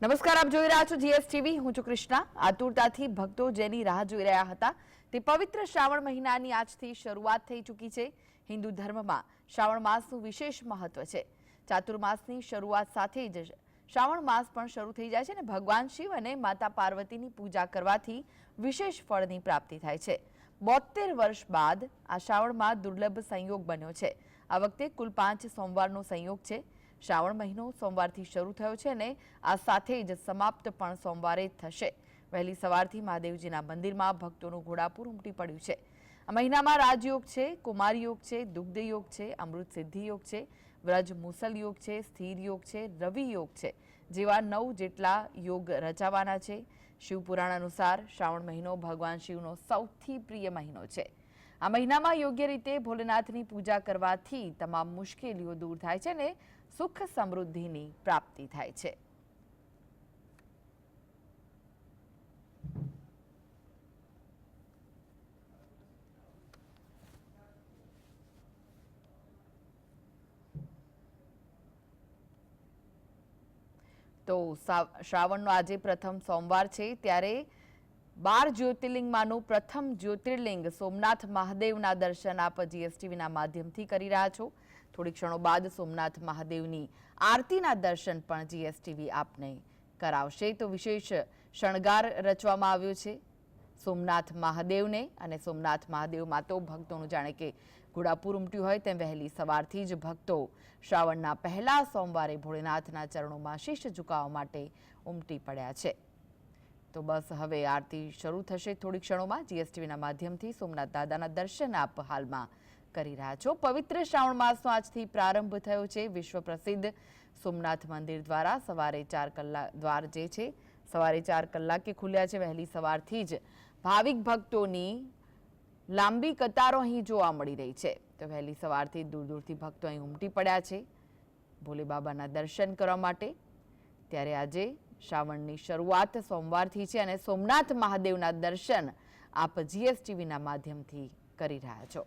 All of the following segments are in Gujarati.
નમસ્કાર, આપ જોઈ રહ્યા છો જીએસટીવી. હું છું કૃષ્ણા. આતુરતાથી ભક્તો જેની રાહ જોઈ રહ્યા હતા તે પવિત્ર શ્રાવણ મહિનાની આજથી શરૂઆત થઈ ચૂકી છે. હિન્દુ ધર્મમાં શ્રાવણ માસનું વિશેષ મહત્વ છે. ચાતુર્માસની શરૂઆત સાથે જ શ્રાવણ માસ પણ શરૂ થઈ જાય છે અને ભગવાન શિવ અને માતા પાર્વતીની પૂજા કરવાથી વિશેષ ફળની પ્રાપ્તિ થાય છે. 72 વર્ષ બાદ આ શ્રાવણમાં દુર્લભ સંયોગ બન્યો છે. આ વખતે કુલ 5 સોમવારનો સંયોગ છે. શ્રાવણ મહિનો સોમવારથી શરૂ થયો છે અને આ સાથે જ સમાપ્ત પણ સોમવારે થશે. વહેલી સવારથી મહાદેવજીના મંદિરમાં ભક્તોનું ઘોડાપુર ઉમટી પડ્યું છે. આ મહિનામાં રાજયોગ છે, કુમાર યોગ છે, દુગ્ધ યોગ છે, અમૃત સિદ્ધિ યોગ છે, વ્રજ મુસલ યોગ છે, સ્થિર યોગ છે, રવિ યોગ છે જેવા 9 જેટલા યોગ રચાવાના છે. શિવપુરાણ અનુસાર શ્રાવણ મહિનો ભગવાન શિવનો સૌથી પ્રિય મહિનો છે. આ મહિનામાં યોગ્ય રીતે ભોલેનાથની પૂજા કરવાથી તમામ મુશ્કેલીઓ દૂર થાય છે અને સુખ સમૃદ્ધિની પ્રાપ્તિ થાય છે. તો શ્રાવણનો આજે પ્રથમ સોમવાર છે ત્યારે 12 જ્યોતિર્લિંગમાંનું પ્રથમ જ્યોતિર્લિંગ સોમનાથ મહાદેવના દર્શન આપ જીએસટીવીના માધ્યમથી કરી રહ્યા છો. થોડી ક્ષણો બાદ સોમનાથ મહાદેવની આરતીના દર્શન પણ જીએસટીવી આપને કરાવશે. તો વિશેષ શણગાર રચવામાં આવ્યો છે સોમનાથ મહાદેવને અને સોમનાથ મહાદેવમાં તો ભક્તોનું જાણે કે ઘોડાપુર ઉમટ્યું હોય તેમ વહેલી સવારથી જ ભક્તો શ્રાવણના પહેલા સોમવારે ભોળેનાથના ચરણોમાં શીશ ઝુકાવવા માટે ઉમટી પડ્યા છે. તો બસ હવે આરતી શરૂ થશે થોડી ક્ષણોમાં. જીએસટીવીના માધ્યમથી સોમનાથ દાદાના દર્શન આપ હાલમાં કરી રહ્યા છો. પવિત્ર શ્રાવણ માસનો આજથી પ્રારંભ થયો છે. વિશ્વ પ્રસિદ્ધ સોમનાથ મંદિર દ્વારા સવારે 4 કલાક દ્વાર જે છે સવારે 4 કલાકે ખુલ્યા છે. વહેલી સવારથી જ ભાવિક ભક્તોની લાંબી કતારો અહીં જોવા મળી રહી છે. તો વહેલી સવારથી દૂર દૂરથી ભક્તો અહીં ઉમટી પડ્યા છે ભોલે બાબાના દર્શન કરવા માટે. ત્યારે આજે શ્રાવણની શરૂઆત સોમવારથી છે અને સોમનાથ મહાદેવના દર્શન આપ જીએસટીવીના માધ્યમથી કરી રહ્યા છો.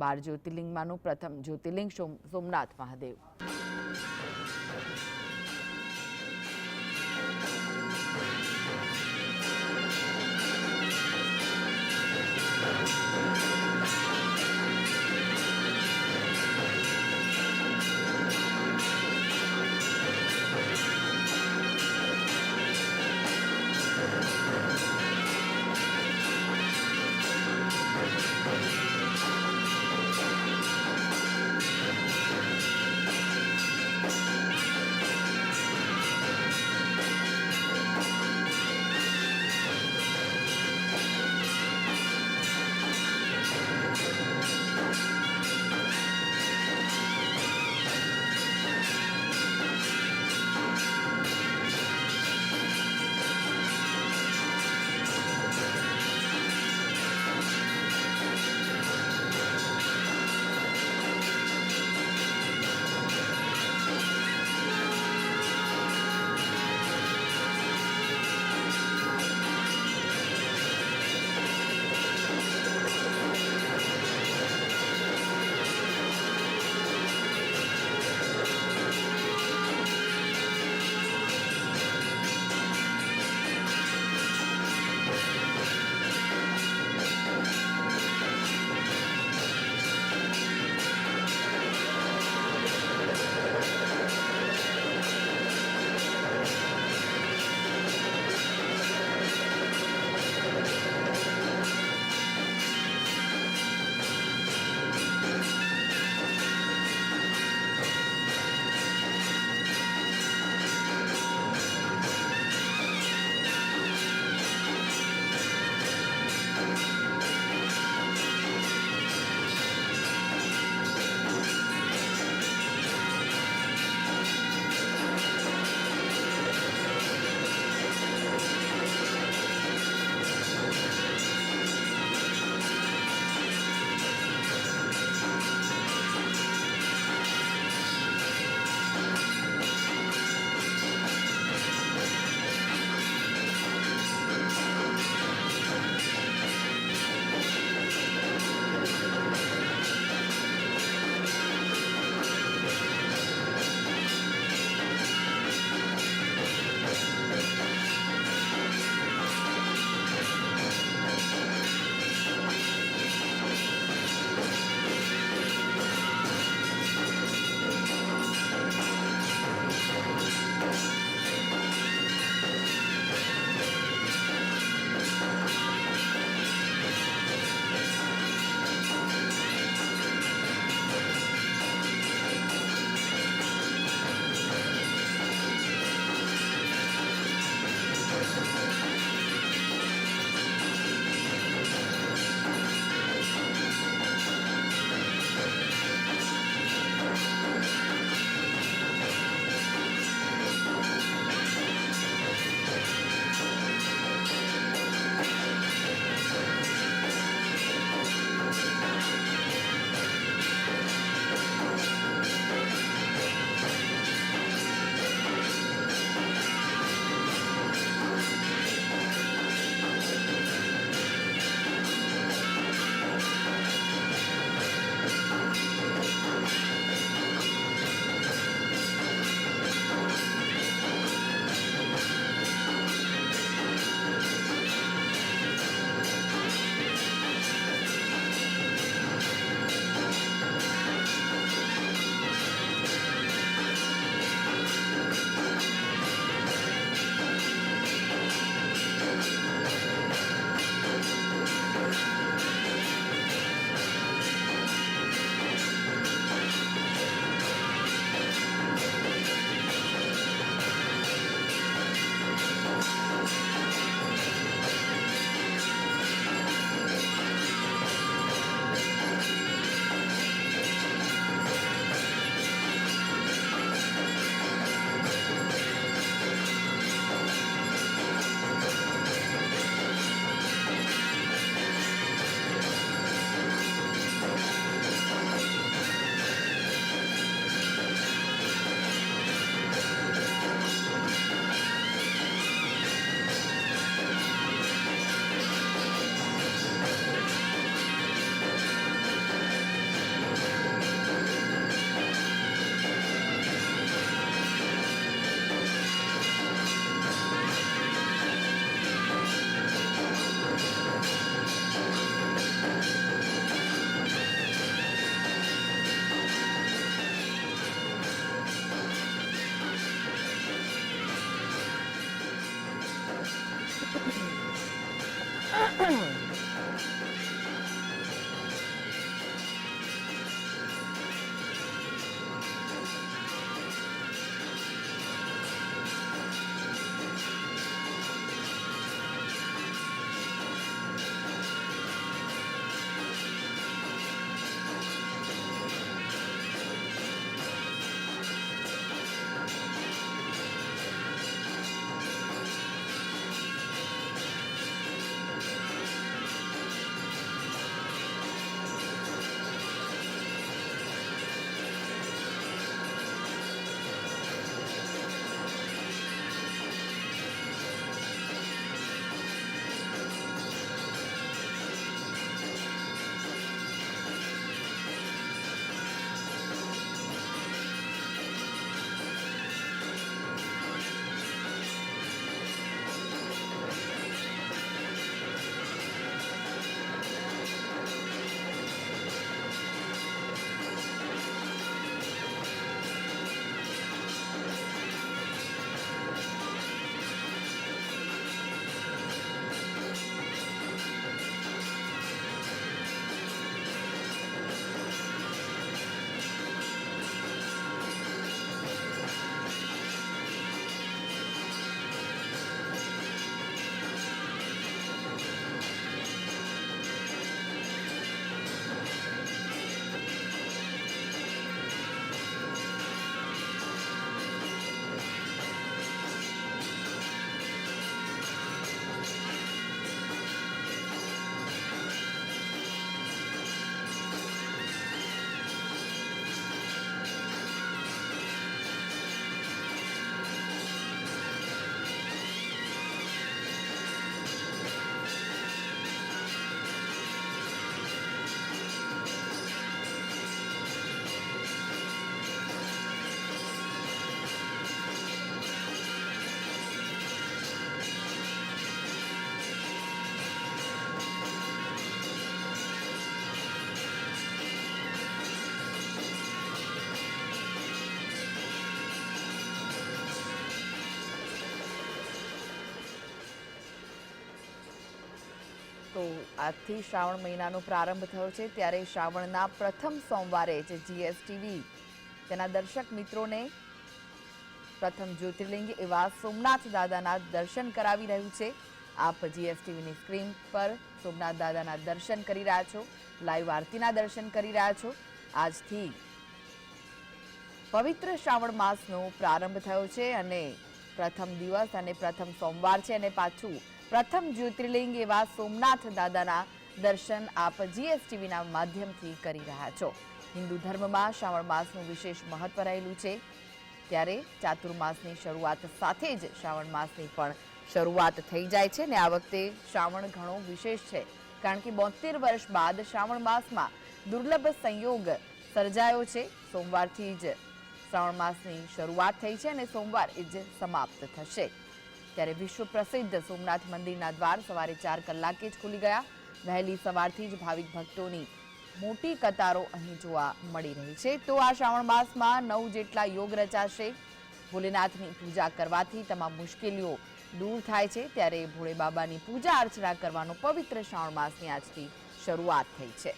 12 જ્યોતિર્લિંગમાંનું પ્રથમ જ્યોતિર્લિંગ સોમનાથ મહાદેવ. તો આજથી શ્રાવણ મહિનાનો પ્રારંભ થયો છે, ત્યારે શ્રાવણના પ્રથમ સોમવારે જે જીએસટીવી તેના દર્શક મિત્રોને પ્રથમ જ્યોતિર્લિંગ એવા સોમનાથ દાદાના દર્શન કરાવી રહ્યું છે। આપ જીએસટીવીની સ્ક્રીન પર સોમનાથ દાદાના દર્શન કરી રહ્યા છો, લાઈવ આરતીના દર્શન કરી રહ્યા છો। આજથી પવિત્ર શ્રાવણ માસનો પ્રારંભ થયો છે અને પ્રથમ દિવસ અને પ્રથમ સોમવાર છે અને પાછું પ્રથમ જ્યોતિર્લિંગ એવા સોમનાથ દાદાના દર્શન આપ જીએસટીવીના માધ્યમથી કરી રહ્યા છો। હિન્દુ ધર્મમાં શ્રાવણ માસનું વિશેષ મહત્વ રહેલું છે, ત્યારે ચાતુર્માસની શરૂઆત સાથે જ શ્રાવણ માસની પણ શરૂઆત થઈ જાય છે ને આ વખતે શ્રાવણ ઘણો વિશેષ છે, કારણ કે 72 વર્ષ બાદ શ્રાવણ માસમાં દુર્લભ સંયોગ સર્જાયો છે। સોમવારથી જ શ્રાવણ માસની શરૂઆત થઈ છે અને સોમવાર જ સમાપ્ત થશે। ત્યારે વિશ્વ પ્રસિદ્ધ સોમનાથ મંદિરના દ્વાર સવારે 4 કલાકે જ ખુલી ગયા। વહેલી સવારથી જ ભાવિક ભક્તોની મોટી કતારો અહીં જોવા મળી રહી છે। તો આ શ્રાવણ માસમાં 9 જેટલા યોગ રચાશે। ભોલેનાથની પૂજા કરવાથી તમામ મુશ્કેલીઓ દૂર થાય છે, ત્યારે ભોળે બાબાની પૂજા અર્ચના કરવાનો પવિત્ર શ્રાવણ માસની આજથી શરૂઆત થઈ છે।